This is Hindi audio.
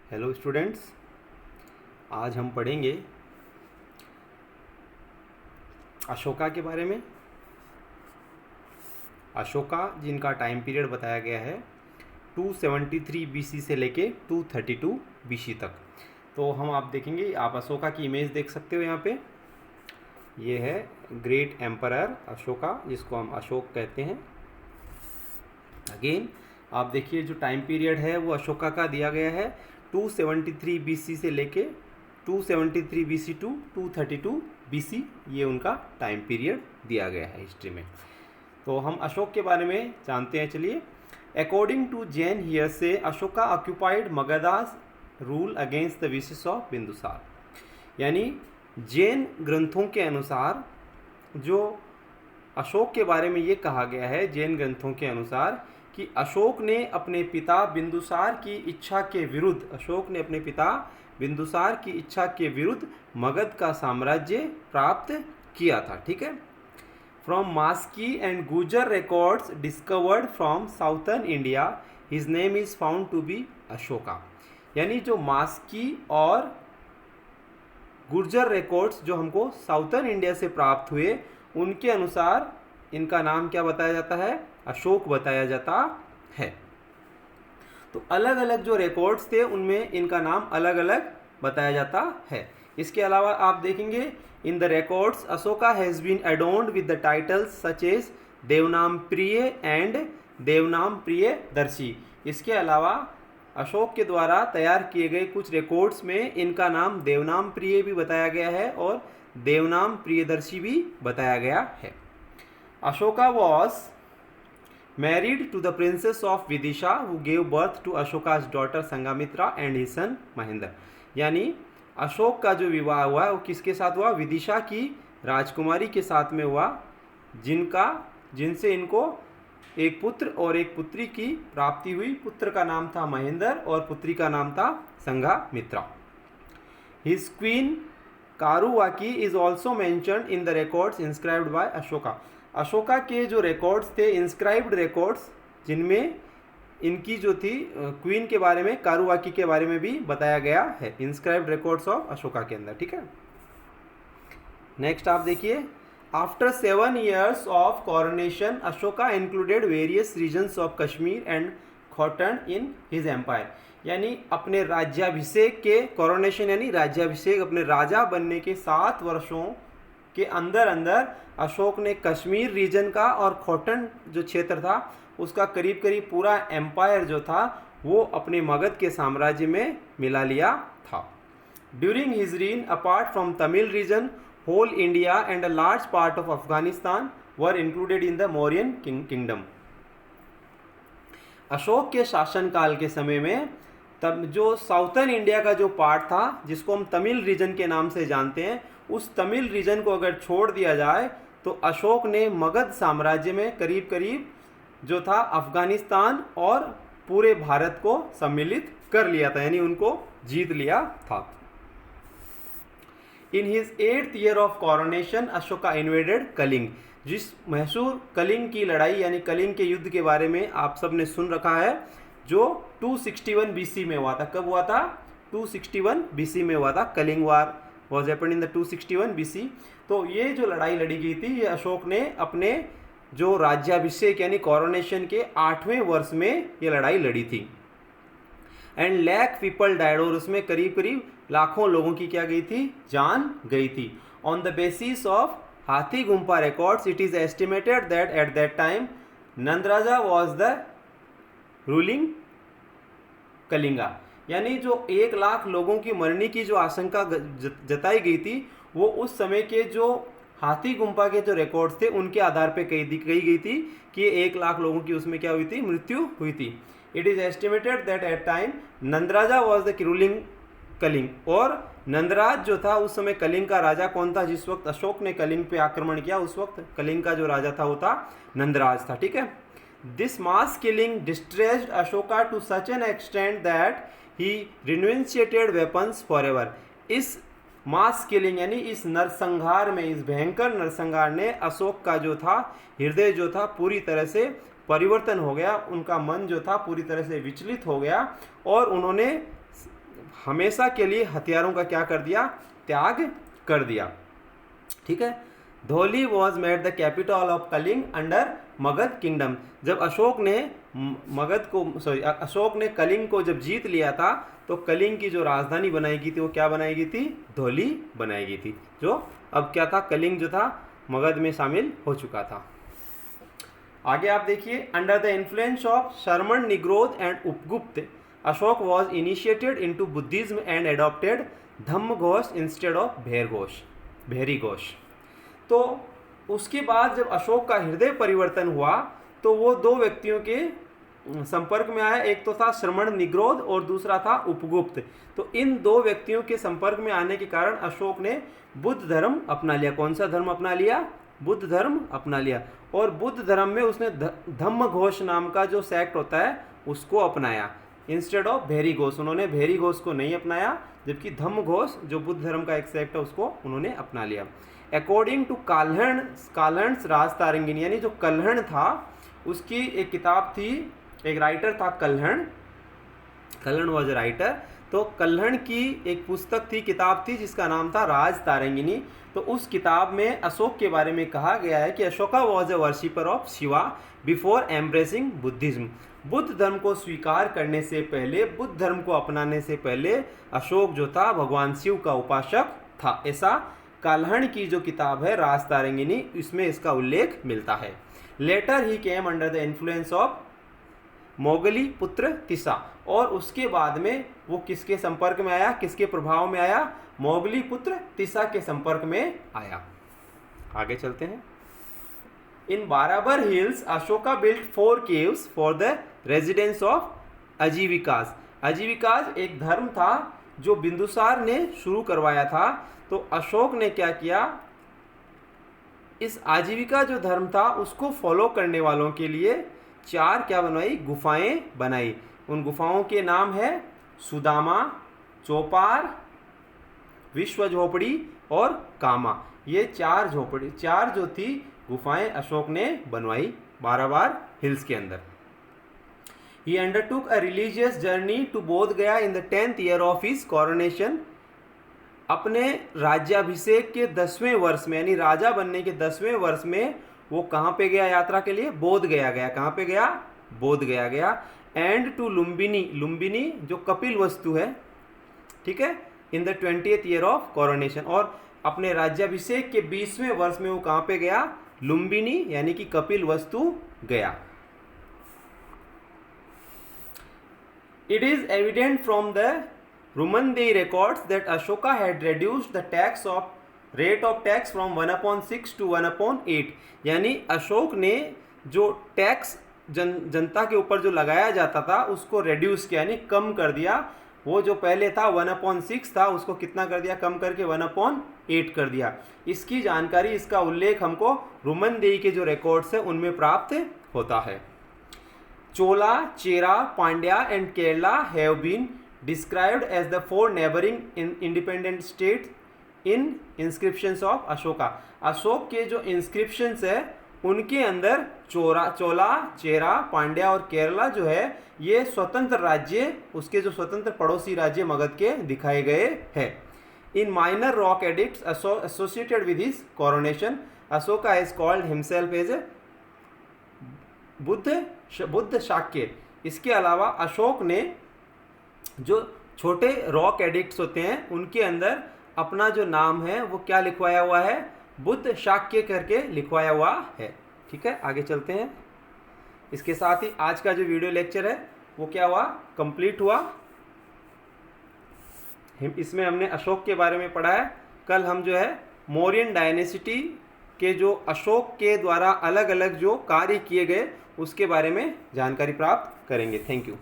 हेलो स्टूडेंट्स, आज हम पढ़ेंगे अशोका के बारे में। अशोका जिनका टाइम पीरियड बताया गया है 273 बीसी से लेके 232 बीसी तक। तो आप देखेंगे, आप अशोका की इमेज देख सकते हो। यहाँ पे ये है ग्रेट एम्परर अशोका, जिसको हम अशोक कहते हैं। अगेन आप देखिए, जो टाइम पीरियड है वो अशोका का दिया गया है 273 बीसी से लेके 273 बीसी टू 232 बीसी। ये उनका टाइम पीरियड दिया गया है हिस्ट्री में। तो हम अशोक के बारे में जानते हैं। चलिए, according to Jain hearsay Ashoka occupied Magadhas rule against the wishes of Bindusara. यानी जैन ग्रंथों के अनुसार जो अशोक के बारे में ये कहा गया है, जैन ग्रंथों के अनुसार, कि अशोक ने अपने पिता बिंदुसार की इच्छा के विरुद्ध मगध का साम्राज्य प्राप्त किया था। ठीक है। From Maski and Gujarra records discovered from southern India his name is found to be Ashoka. यानी जो मास्की और गुर्जर रिकॉर्ड्स जो हमको साउथर्न इंडिया से प्राप्त हुए, उनके अनुसार इनका नाम क्या बताया जाता है? अशोक बताया जाता है। तो अलग अलग जो रिकॉर्ड्स थे उनमें इनका नाम अलग अलग बताया जाता है। इसके अलावा आप देखेंगे, in the records Ashoka has been adorned with the titles such as Devanam Priya and देवनाम Priyadarshi. इसके अलावा अशोक के द्वारा तैयार किए गए कुछ रिकॉर्ड्स में इनका नाम देवनाम प्रिय भी बताया गया है और देवनाम प्रियदर्शी भी बताया गया है। Ashoka was married to the princess of Vidisha who gave birth to Ashoka's daughter Sanghamitra and his son Mahendra. यानी अशोक का जो विवाह हुआ वो किसके साथ हुआ? विदिशा की राजकुमारी के साथ में हुआ, जिनसे इनको एक पुत्र और एक पुत्री की प्राप्ति हुई। पुत्र का नाम था महेंद्र और पुत्री का नाम था Sanghamitra. His queen Karuvaki is also mentioned in the records inscribed by Ashoka. Ashoka के जो रिकॉर्ड्स थे, इंस्क्राइब्ड रिकॉर्ड्स, जिनमें इनकी जो थी क्वीन के बारे में, कारुवाकी के बारे में भी बताया गया है इंस्क्राइब्ड रिकॉर्ड्स ऑफ अशोका के अंदर। ठीक है। नेक्स्ट आप देखिए, after 7 years of coronation Ashoka included various regions of Kashmir and Khotan in his empire. यानी अपने राज्याभिषेक के, कॉरोनेशन यानी राज्याभिषेक, अपने राजा बनने के 7 वर्षों के अंदर अंदर अशोक ने कश्मीर रीजन का और खोटन जो क्षेत्र था उसका करीब करीब पूरा एम्पायर जो था वो अपने मगध के साम्राज्य में मिला लिया था। During his reign apart from Tamil region whole India and a large part of Afghanistan were included in the Mauryan kingdom. Ashoka के शासनकाल के समय में तब जो साउथर्न इंडिया का जो पार्ट था, जिसको हम तमिल रीजन के नाम से जानते हैं, उस तमिल रीजन को अगर छोड़ दिया जाए तो अशोक ने मगध साम्राज्य में करीब करीब जो था अफगानिस्तान और पूरे भारत को सम्मिलित कर लिया था, यानी उनको जीत लिया था। In his 8th year of coronation Ashoka invaded Kalinga. जिस मशहूर कलिंग की लड़ाई यानी कलिंग के युद्ध के बारे में आप सब ने सुन रखा है, जो 261 बीसी में हुआ था। कब हुआ था? 261 बीसी में हुआ था। Kalinga war was happened in the 261 BC. तो ये जो लड़ाई लड़ी गई थी, ये अशोक ने अपने जो राज्याभिषेक यानी कॉरोनेशन के 8वें वर्ष में ये लड़ाई लड़ी थी। एंड लैक पीपल डाइड, और उसमें करीब करीब लाखों लोगों की क्या गई थी? जान गई थी। On the basis of Hathi Gumpha records it is estimated that at that time Nandaraja was the ruling Kalinga. यानी जो 1 लाख लोगों की मरने की जो आशंका जताई गई थी, वो उस समय के जो हाथी गुम्पा के जो रिकॉर्ड्स थे उनके आधार पे कही गई थी कि 1 लाख लोगों की उसमें क्या हुई थी? मृत्यु हुई थी। It is estimated that at time Nandaraja was the ruling Kalinga. और नंदराज जो था उस समय कलिंग का राजा कौन था? जिस वक्त अशोक ने कलिंग पे आक्रमण किया उस वक्त कलिंग का जो राजा था वो था नंदराज था। ठीक है। This mass killing distressed Ashoka to such an extent that he renunciated weapons for ever. इस मास किलिंग यानी इस नरसंहार में, इस भयंकर नरसंहार ने अशोक का जो था हृदय जो था पूरी तरह से परिवर्तन हो गया। उनका मन जो था पूरी तरह से विचलित हो गया और उन्होंने हमेशा के लिए हथियारों का क्या कर दिया, त्याग कर दिया। ठीक है। Dhauli was made the capital of Kalinga under Magadha kingdom. जब अशोक ने अशोक ने कलिंग को जब जीत लिया था तो कलिंग की जो राजधानी बनाई गई थी वो क्या बनाई गई थी, धौली बनाई गई थी, जो अब क्या था, कलिंग जो था मगध में शामिल हो चुका था। आगे आप देखिए, under the influence of Shraman Nigrodha and Upagupta Ashoka was initiated into Buddhism and adopted Dhamma Ghosh instead of Bheri Ghosh. तो उसके बाद जब अशोक का हृदय परिवर्तन हुआ तो वो दो व्यक्तियों के संपर्क में आया, एक तो था श्रमण निग्रोध और दूसरा था उपगुप्त। तो इन दो व्यक्तियों के संपर्क में आने के कारण अशोक ने बुद्ध धर्म अपना लिया। कौन सा धर्म अपना लिया, बुद्ध धर्म अपना लिया। और बुद्ध धर्म में उसने धम्म घोष नाम का जो सेक्ट होता है उसको अपनाया इंस्टेड ऑफ भेरी घोष। उन्होंने भेरी घोष को नहीं अपनाया, जबकि धम्म घोष जो बुद्ध धर्म का एक सेक्ट है उसको उन्होंने अपना लिया। अकॉर्डिंग टू काल्हण राजतारंगिणी, यानी जो कल्हण था उसकी एक किताब थी, एक राइटर था कल्हण वॉज ए राइटर। तो कल्हण की एक पुस्तक थी, किताब थी जिसका नाम था राजतारंगिणी। तो उस किताब में अशोक के बारे में कहा गया है कि Ashoka was a worshipper of Shiva before embracing Buddhism. बुद्ध धर्म को स्वीकार करने से पहले, बुद्ध धर्म को अपनाने से पहले अशोक जो था भगवान शिव का उपासक था। ऐसा काल्हण की जो किताब है राजतारंगिणी, इसमें इसका उल्लेख मिलता है। Later he came under the influence of Moggaliputta Tissa, और उसके बाद में वो किसके संपर्क में आया, किसके प्रभाव में आया, मोगली पुत्र तिसा के संपर्क में आया। आगे चलते हैं। In Barabar hills Ashoka built 4 caves for the residence of Ajivikas. Ajivikas एक धर्म था जो बिंदुसार ने शुरू करवाया था। तो अशोक ने क्या किया, इस आजीविका जो धर्म था उसको फॉलो करने वालों के लिए 4 क्या बनवाई, गुफाएं बनाई। उन गुफाओं के नाम है सुदामा, चौपार, विश्व झोपड़ी और कामा। ये 4 झोपड़ी, 4 जो थी गुफाएं अशोक ने बनवाई बाराबार हिल्स के अंदर। He undertook a religious journey to बोध गया in the 10th year of his coronation। अपने राज्याभिषेक के 10वें वर्ष में, यानी राजा बनने के 10वें वर्ष में वो कहाँ पे गया यात्रा के लिए, बोध गया गया। कहाँ पे गया, बोध गया गया। एंड टू लुम्बिनी, लुम्बिनी जो कपिल वस्तु है, ठीक है, in the 20th year of coronation. और अपने राज्याभिषेक के 20वें वर्ष में वो कहाँ पे गया, लुम्बिनी यानी कि कपिल वस्तु गया। It is evident from the Rumandehi records that Ashoka had reduced the rate of tax from 1/6 to 1/8। यानी अशोक ने जो टैक्स जनता के ऊपर जो लगाया जाता था उसको रेड्यूस किया, यानी कम कर दिया। वो जो पहले था 1/6 था, उसको कितना कर दिया, कम करके 1/8 कर दिया। इसकी जानकारी, इसका उल्लेख हमको रुमनदेही के जो रिकॉर्ड्स हैं उनमें प्राप्त होता है। Chola, Chera, Pandya and Kerala have been described as the 4 neighboring independent states in inscriptions of Ashoka। Ashok के जो inscriptions है उनके अंदर चोला, चेरा, पांड्या और केरला जो है ये स्वतंत्र राज्य, उसके जो स्वतंत्र पड़ोसी राज्य मगध के दिखाए गए हैं। In minor rock edicts associated with his coronation, Ashoka has called himself as a Buddha Shakya. इसके अलावा अशोक ने जो छोटे रॉक एडिक्ट्स होते हैं उनके अंदर अपना जो नाम है वो क्या लिखवाया हुआ है, बुद्ध शाक्य करके लिखवाया हुआ है। ठीक है, आगे चलते हैं। इसके साथ ही आज का जो वीडियो लेक्चर है वो क्या हुआ, कंप्लीट हुआ। इसमें हमने अशोक के बारे में पढ़ा है। कल हम जो है मौर्यन डायनेसिटी के जो अशोक के द्वारा अलग अलग जो कार्य किए गए उसके बारे में जानकारी प्राप्त करेंगे। Thank you.